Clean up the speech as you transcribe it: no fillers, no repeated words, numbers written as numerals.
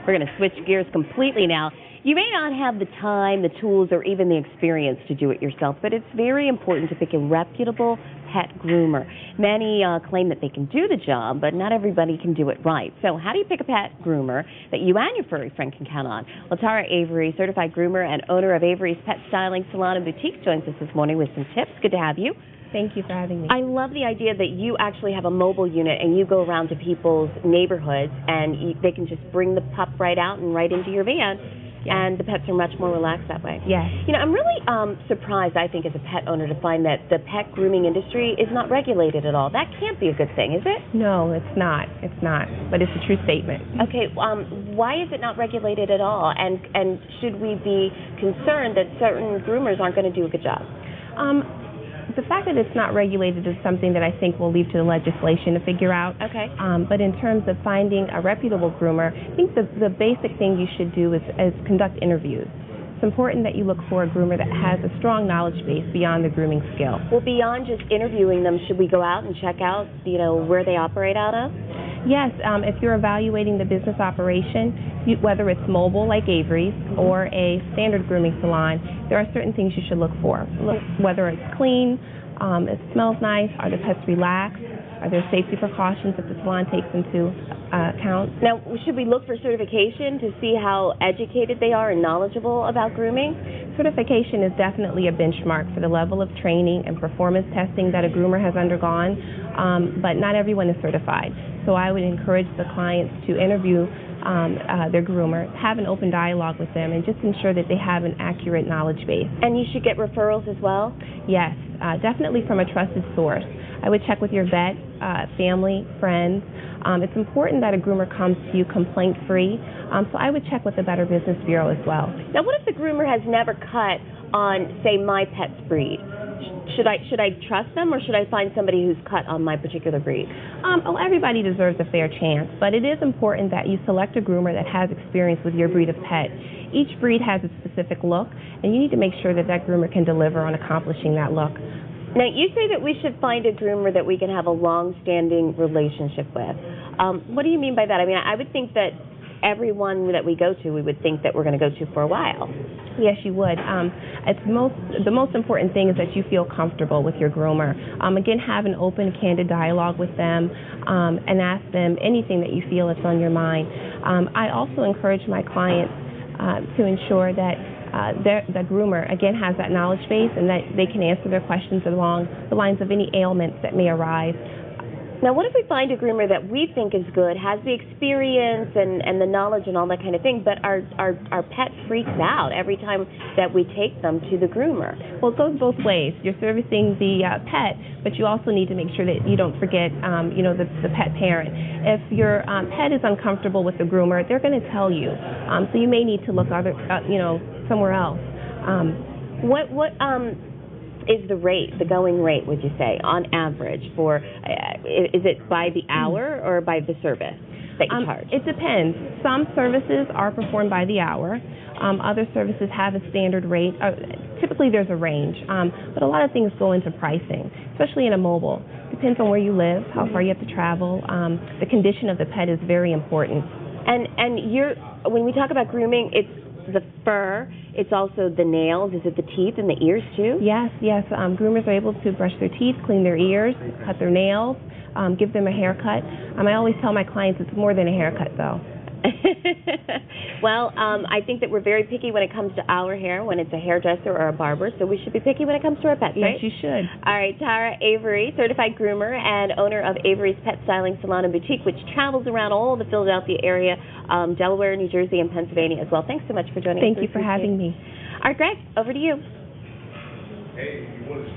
We're going to switch gears completely now. You may not have the time, the tools, or even the experience to do it yourself, but it's very important to pick a reputable pet groomer. Many claim that they can do the job, but not everybody can do it right. So how do you pick a pet groomer that you and your furry friend can count on? Well, Taria Avery, certified groomer and owner of Averys Pet Styling Salon and Boutique, joins us this morning with some tips. Good to have you. Thank you for having me. I love the idea that you actually have a mobile unit and you go around to people's neighborhoods and they can just bring the pup right out and right into your van. Yes. And the pets are much more relaxed that way. Yes. You know, I'm really surprised, I think, as a pet owner to find that the pet grooming industry is not regulated at all. That can't be a good thing, is it? No, it's not. It's not. But it's a true statement. Okay, why is it not regulated at all? And should we be concerned that certain groomers aren't going to do a good job? The fact that it's not regulated is something that I think we'll leave to the legislation to figure out. Okay. But in terms of finding a reputable groomer, I think the basic thing you should do is conduct interviews. It's important that you look for a groomer that has a strong knowledge base beyond the grooming skill. Well, beyond just interviewing them, should we go out and check out, where they operate out of? Yes, if you're evaluating the business operation, whether it's mobile like Averys or a standard grooming salon, there are certain things you should look for. Whether it's clean, it smells nice, are the pets relaxed, are there safety precautions that the salon takes into account? Now, should we look for certification to see how educated they are and knowledgeable about grooming? Certification is definitely a benchmark for the level of training and performance testing that a groomer has undergone, but not everyone is certified. So I would encourage the clients to interview their groomer, have an open dialogue with them, and just ensure that they have an accurate knowledge base. And you should get referrals as well? Yes, definitely from a trusted source. I would check with your vet, family, friends. It's important that a groomer comes to you complaint-free, so I would check with the Better Business Bureau as well. Now, what if the groomer has never cut on, say, my pet's breed? Should I trust them, or should I find somebody who's cut on my particular breed? Everybody deserves a fair chance, but it is important that you select a groomer that has experience with your breed of pet. Each breed has a specific look, and you need to make sure that that groomer can deliver on accomplishing that look. Now, you say that we should find a groomer that we can have a long-standing relationship with. What do you mean by that? I mean, I would think that everyone that we go to, we would think that we're going to go to for a while. Yes, you would. The most important thing is that you feel comfortable with your groomer. Again, have an open, candid dialogue with them and ask them anything that you feel is on your mind. I also encourage my clients to ensure that the groomer, again, has that knowledge base and that they can answer their questions along the lines of any ailments that may arise. Now, what if we find a groomer that we think is good, has the experience and the knowledge and all that kind of thing, but our pet freaks out every time that we take them to the groomer? Well, it goes both ways. You're servicing the pet, but you also need to make sure that you don't forget, the pet parent. If your pet is uncomfortable with the groomer, they're going to tell you. So you may need to look somewhere else. What is the rate, the going rate, would you say, on average for, is it by the hour or by the service that you charge? It depends. Some services are performed by the hour. Other services have a standard rate. Typically there's a range, but a lot of things go into pricing, especially in a mobile. Depends on where you live, how far you have to travel. The condition of the pet is very important. And when we talk about grooming, it's the fur, it's also the nails, is it the teeth and the ears too? Yes. Groomers are able to brush their teeth, clean their ears, cut their nails, give them a haircut. I always tell my clients it's more than a haircut though. Well, I think that we're very picky when it comes to our hair, when it's a hairdresser or a barber, so we should be picky when it comes to our pets, right? Yes, you should. All right, Taria Avery, certified groomer and owner of Averys Pet Styling Salon and Boutique, which travels around all the Philadelphia area, Delaware, New Jersey, and Pennsylvania as well. Thanks so much for joining us. Thank you for having me. All right, Greg, over to you. Hey, you want to